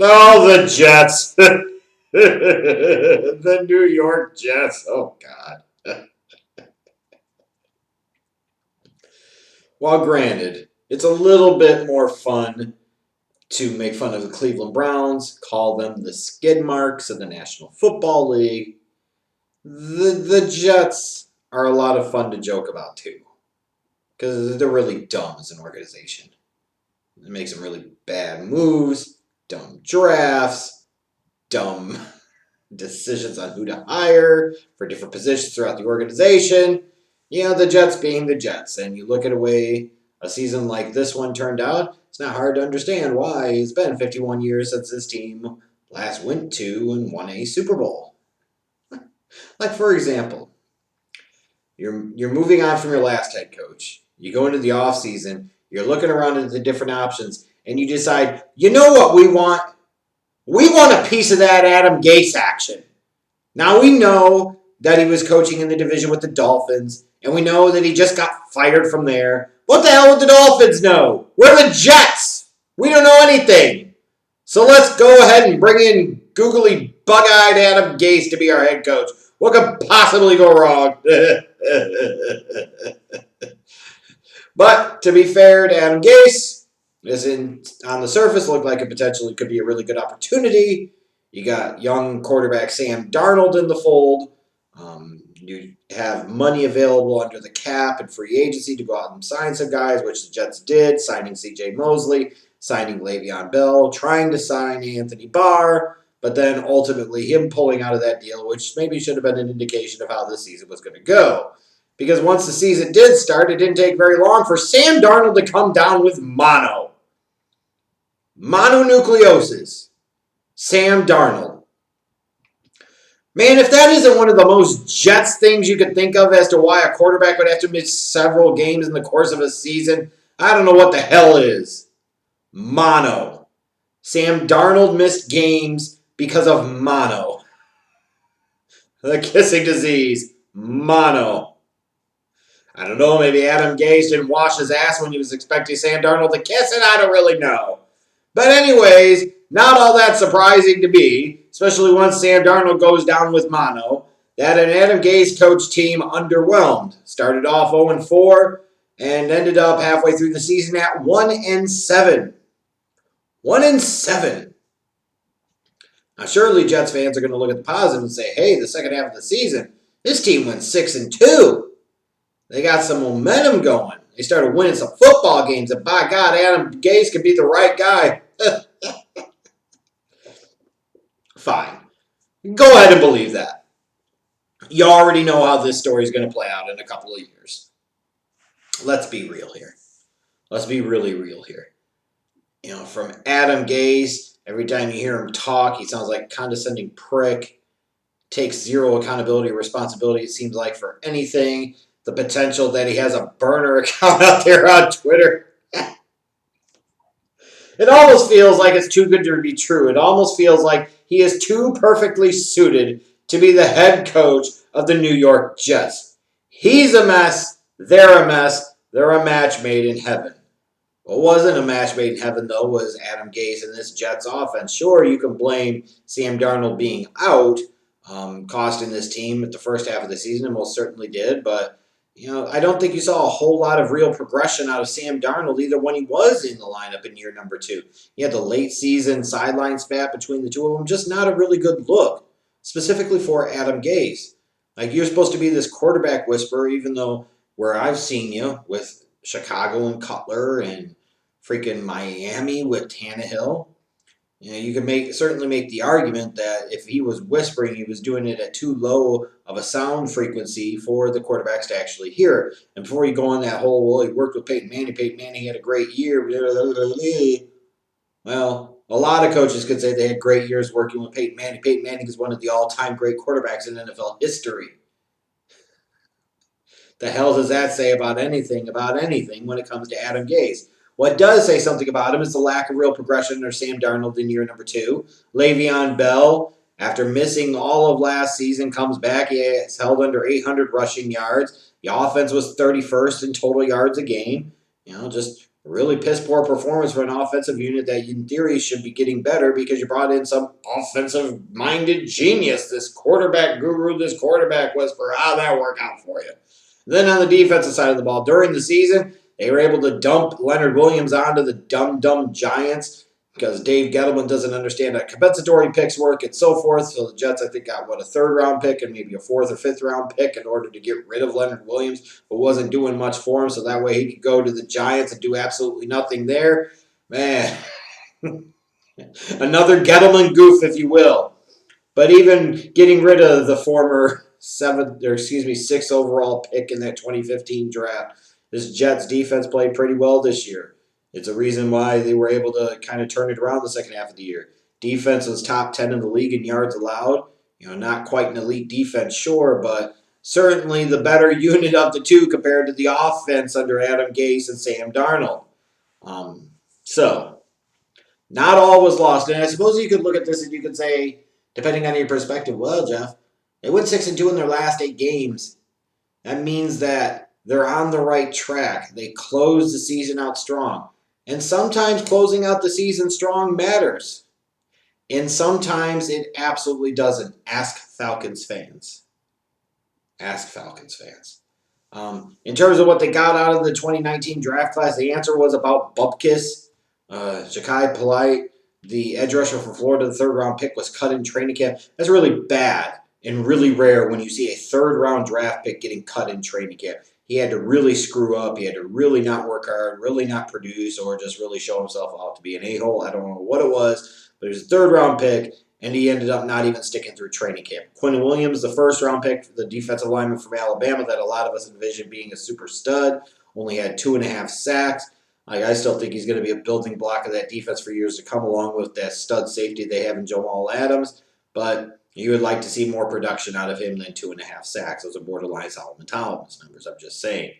Oh, the Jets. The New York Jets. Oh, God. While granted, it's a little bit more fun to make fun of the Cleveland Browns, call them the skid marks of the National Football League. The Jets are a lot of fun to joke about, too, because they're really dumb as an organization. It makes some really bad moves, dumb drafts, dumb decisions on who to hire for different positions throughout the organization. You know, the Jets being the Jets. And you look at a way a season like this one turned out, it's not hard to understand why it's been 51 years since this team last went to and won a Super Bowl. Like, for example, you're moving on from your last head coach. You go into the offseason, you're looking around at the different options, and you decide, you know what we want? We want a piece of that Adam Gase action. Now we know that he was coaching in the division with the Dolphins, and we know that he just got fired from there. What the hell would the Dolphins know? We're the Jets. We don't know anything. So let's go ahead and bring in googly, bug-eyed Adam Gase to be our head coach. What could possibly go wrong? But to be fair to Adam Gase, on the surface looked like it potentially could be a really good opportunity. You got young quarterback Sam Darnold in the fold. You have money available under the cap and free agency to go out and sign some guys, which the Jets did, signing C.J. Mosley, signing Le'Veon Bell, trying to sign Anthony Barr, but then ultimately him pulling out of that deal, which maybe should have been an indication of how this season was going to go. Because once the season did start, it didn't take very long for Sam Darnold to come down with mononucleosis. Sam Darnold. Man, if that isn't one of the most Jets things you could think of as to why a quarterback would have to miss several games in the course of a season, I don't know what the hell is. Mono. Sam Darnold missed games because of mono. The kissing disease. Mono. I don't know, maybe Adam Gase didn't wash his ass when he was expecting Sam Darnold to kiss it. I don't really know. But anyways, not all that surprising to me, especially once Sam Darnold goes down with mono, that an Adam Gase coach team underwhelmed. Started off 0-4 and ended up halfway through the season at 1-7. 1-7. Now, surely Jets fans are going to look at the positive and say, hey, the second half of the season, this team went 6-2. They got some momentum going. They started winning some football games, and by God, Adam Gase could be the right guy. Fine. Go ahead and believe that. You already know how this story is going to play out in a couple of years. Let's be real here. Let's be really real here. You know, from Adam Gase, every time you hear him talk, he sounds like a condescending prick. Takes zero accountability or responsibility, it seems like, for anything. The potential that he has a burner account out there on Twitter. It almost feels like it's too good to be true. It almost feels like he is too perfectly suited to be the head coach of the New York Jets. He's a mess. They're a mess. They're a match made in heaven. What wasn't a match made in heaven, though, was Adam Gase and this Jets offense. Sure, you can blame Sam Darnold being out, costing this team at the first half of the season, and most certainly did, but you know, I don't think you saw a whole lot of real progression out of Sam Darnold either when he was in the lineup in year number 2. He had the late season sideline spat between the two of them, just not a really good look, specifically for Adam Gase. Like, you're supposed to be this quarterback whisperer, even though where I've seen you with Chicago and Cutler and freaking Miami with Tannehill, you know, you could certainly make the argument that if he was whispering, he was doing it at too low of a sound frequency for the quarterbacks to actually hear it. And before you go on that whole, well, he worked with Peyton Manning had a great year. Well, a lot of coaches could say they had great years working with Peyton Manning. Peyton Manning is one of the all-time great quarterbacks in NFL history. The hell does that say about anything when it comes to Adam Gase? What does say something about him is the lack of real progression under Sam Darnold in year number 2. Le'Veon Bell, after missing all of last season, comes back. He has held under 800 rushing yards. The offense was 31st in total yards a game. You know, just Really piss poor performance for an offensive unit that in theory should be getting better because you brought in some offensive minded genius, this quarterback guru, this quarterback whisperer. How'd that work out for you? Then on the defensive side of the ball, during the season, they were able to dump Leonard Williams onto the dumb Giants because Dave Gettleman doesn't understand how compensatory picks work and so forth. So the Jets, I think, got a third-round pick and maybe a fourth or fifth-round pick in order to get rid of Leonard Williams, but wasn't doing much for him. So that way he could go to the Giants and do absolutely nothing there. Man, another Gettleman goof, if you will. But even getting rid of the former sixth overall pick in that 2015 draft, this Jets defense played pretty well this year. It's a reason why they were able to kind of turn it around the second half of the year. Defense was top 10 in the league in yards allowed. Not quite an elite defense, sure, but certainly the better unit of the two compared to the offense under Adam Gase and Sam Darnold. So, not all was lost. And I suppose you could look at this and you could say, depending on your perspective, well, Jeff, they went 6-2 in their last 8 games. That means that they're on the right track. They closed the season out strong. And sometimes closing out the season strong matters. And sometimes it absolutely doesn't. Ask Falcons fans. Ask Falcons fans. In terms of what they got out of the 2019 draft class, the answer was about Bupkis. Ja'Kai Polite, the edge rusher for Florida, the third-round pick, was cut in training camp. That's really bad and really rare when you see a third-round draft pick getting cut in training camp. He had to really screw up. He had to really not work hard, really not produce, or just really show himself out to be an a-hole. I don't know what it was, but it was a third-round pick, and he ended up not even sticking through training camp. Quinn Williams, the first-round pick, the defensive lineman from Alabama that a lot of us envisioned being a super stud, only had 2.5 sacks. I still think he's going to be a building block of that defense for years to come, along with that stud safety they have in Jamal Adams. But you would like to see more production out of him than 2.5 sacks. Those are borderline Solomon Thomas numbers, I'm just saying.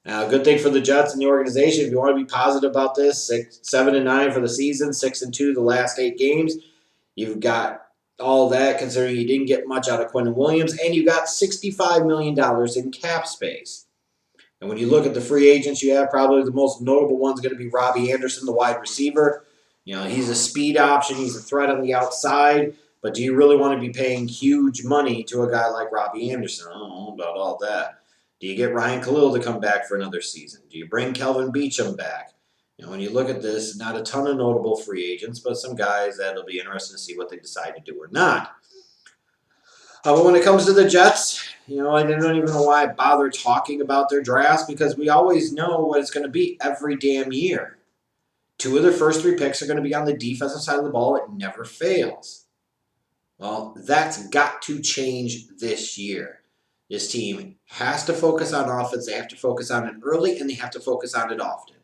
Now, good thing for the Jets and the organization, if you want to be positive about this, 7-9 for the season, 6-2 the last 8 games. You've got all that, considering you didn't get much out of Quentin Williams, and you got $65 million in cap space. And when you look at the free agents you have, probably the most notable one's going to be Robbie Anderson, the wide receiver. He's a speed option. He's a threat on the outside. But do you really want to be paying huge money to a guy like Robbie Anderson? I don't know about all that. Do you get Ryan Khalil to come back for another season? Do you bring Kelvin Beachum back? When you look at this, not a ton of notable free agents, but some guys that it'll be interesting to see what they decide to do or not. But when it comes to the Jets, I don't even know why I bother talking about their drafts, because we always know what it's going to be every damn year. 2 of their first 3 picks are going to be on the defensive side of the ball. It never fails. Well, that's got to change this year. This team has to focus on offense. They have to focus on it early, and they have to focus on it often.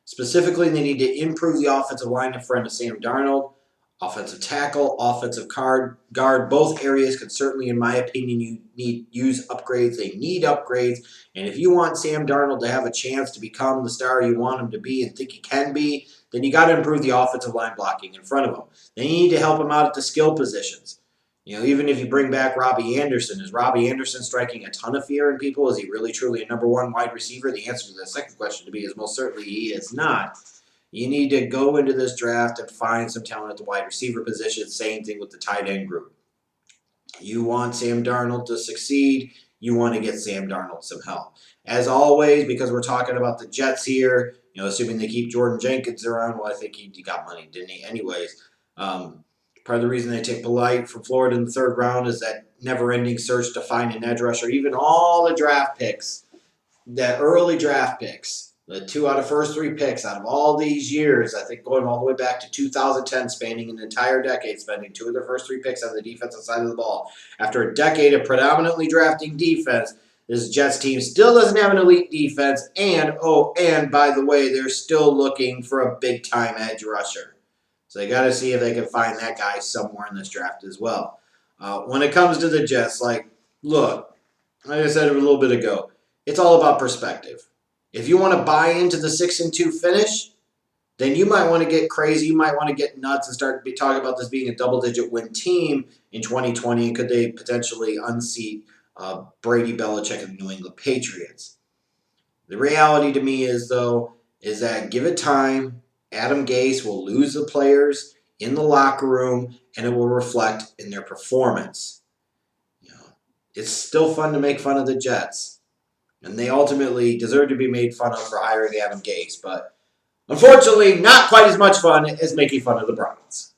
Specifically, they need to improve the offensive line in front of Sam Darnold. Offensive tackle, offensive guard, both areas could certainly, in my opinion, use upgrades. They need upgrades. And if you want Sam Darnold to have a chance to become the star you want him to be and think he can be, then you got to improve the offensive line blocking in front of him. Then you need to help him out at the skill positions. Even if you bring back Robbie Anderson, is Robbie Anderson striking a ton of fear in people? Is he really, truly a number 1 wide receiver? The answer to the second question to be is most certainly he is not. You need to go into this draft and find some talent at the wide receiver position. Same thing with the tight end group. You want Sam Darnold to succeed. You want to get Sam Darnold some help. As always, because we're talking about the Jets here, assuming they keep Jordan Jenkins around, well, I think he got money, didn't he? Anyways, part of the reason they take Polite from Florida in the 3rd round is that never-ending search to find an edge rusher. Even all the draft picks, the early draft picks, the 2 out of first 3 picks out of all these years, I think going all the way back to 2010, spanning an entire decade, spending 2 of their first 3 picks on the defensive side of the ball. After a decade of predominantly drafting defense, this Jets team still doesn't have an elite defense, and by the way, they're still looking for a big-time edge rusher. So they got to see if they can find that guy somewhere in this draft as well. When it comes to the Jets, look, like I said a little bit ago, it's all about perspective. If you want to buy into the 6-2 finish, then you might want to get crazy. You might want to get nuts and start talking about this being a double-digit win team in 2020. And could they potentially unseat Brady Belichick and the New England Patriots? The reality to me is, though, is that give it time. Adam Gase will lose the players in the locker room, and it will reflect in their performance. You know, it's still fun to make fun of the Jets, and they ultimately deserve to be made fun of for hiring Adam Gase, but unfortunately, not quite as much fun as making fun of the Browns.